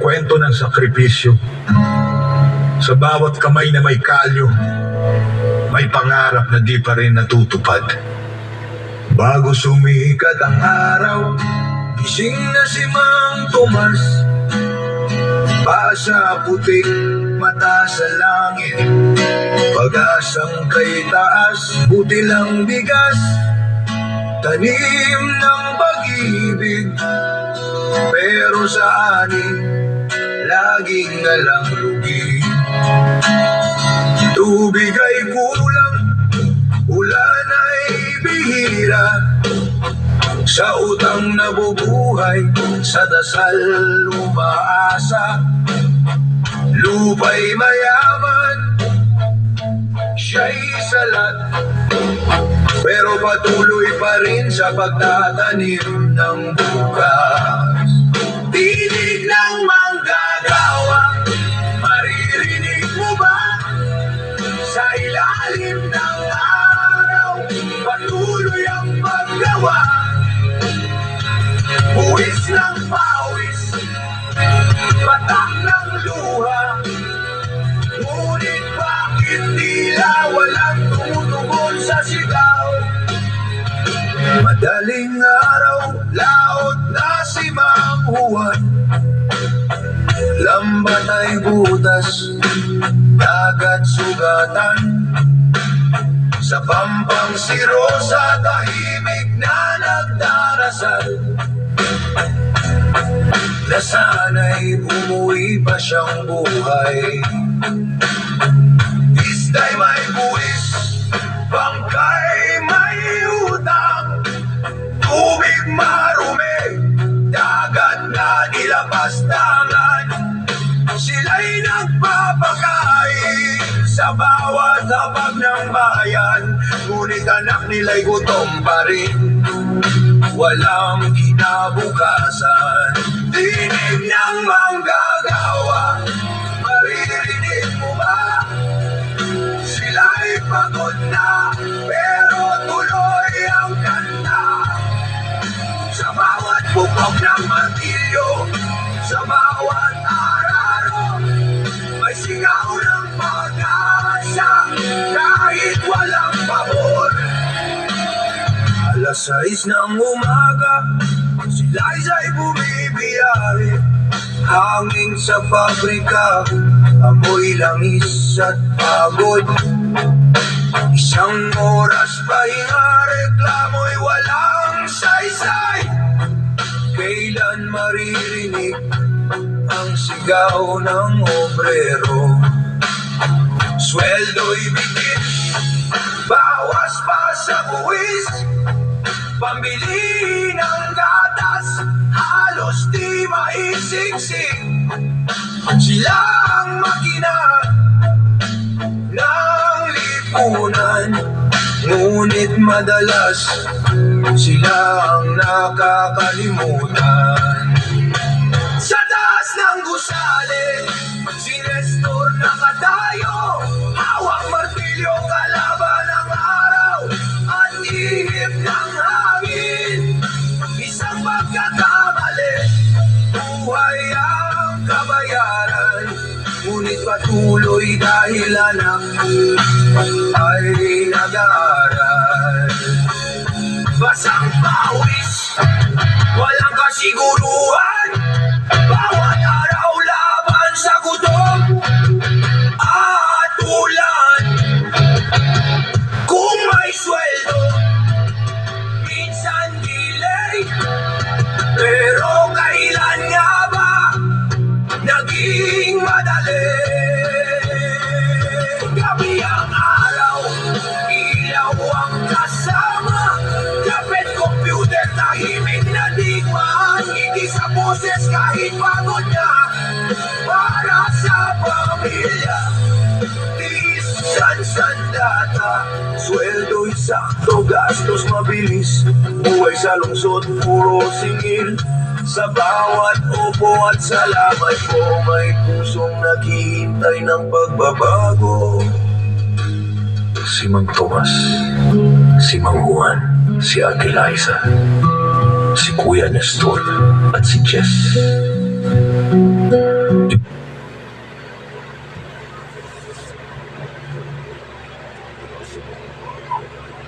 kwento ng sakripisyo. Sa bawat kamay na may kalyo, may pangarap na di pa rin natutupad. Bago sumikat ang araw, gising na si Mang Tomas. Pasa putik, mata sa langit, pag-asang kay taas, buti lang bigas. Tanim ng pag-ibig, pero sa anin, laging nalang lugi. Tubig ay kulang, ulan ay bihira. Sa utang nabubuhay, sa dasal umaasa. Lupa'y mayaman, siya'y salat, pero patuloy pa rin sa pagtatanim ng bukas. Tinig ng manggagawa, maririnig mo ba? Sa ilalim ng araw, patuloy ang paggawa. Buwis ng pawis, patak ng luha, ngunit bakit tila walang tumutugon sa sigaw? Madaling araw, laot na si Mang Juan. Lambat ay butas, dagat sugatan. Sa pampang si Rosa, tahimik na nagdarasal. Na sana'y umuwi pa siyang buhay. Isda'y may buwis, bangkay may utang. Tubig marumi, dagat na nilapastangan. Sila'y nagpapakain sa bawat hapag ng bayan. Ngunit anak nila'y gutom pa rin, walang kinabukasan. Tinig ng manggagawa, maririnig mo ba? Sila'y pagod na, pero tuloy ang kanta. Sa bawat bukok ng martilyo, sa bawat araro, may sigaw ng pag-asa, kahit walang pabor. Alas 6 ng umaga, si Liza'y bumibiyahe. Hangin sa pabrika, amoy langis at pagod. Isang oras pahinga, reklamo'y walang saysay. Kailan maririnig ang sigaw ng obrero? Sweldo'y bitin, bawas pa sa buwis. Pambili ng gatas, halos di maisiksik. Sila ang makina ng lipunan, ngunit madalas sila ang nakakalimutan. Sa taas ng gusali, si Nestor nakatayo, hawak martilyo kalaban ng araw at ihip ng hangin. Isang pagkakamali, buhay ang kabayaran. Ngunit patuloy dahil anak ay nag-aaral. Basang pawis, walang kasiguruhan, bawat araw laban sa gutom at ulan. Kung may sweldo, minsan delay, pero kailan nga ba naging madali? Gabi ang araw, ilaw ang kasama, kapit computer, tahimik na digmaan. Ngiti sa boses kahit pagod na, para sa pamilya. Tiis sandata, sweldo'y sakto, gastos mabilis. Buhay sa lungsod, puro singil. Sa bawat upo at salamat mo, may pusong naghihintay ng pagbabago. Si Mang Tomas, si Mang Juan, si Ate Liza, si Kuya Nestor at si Jess.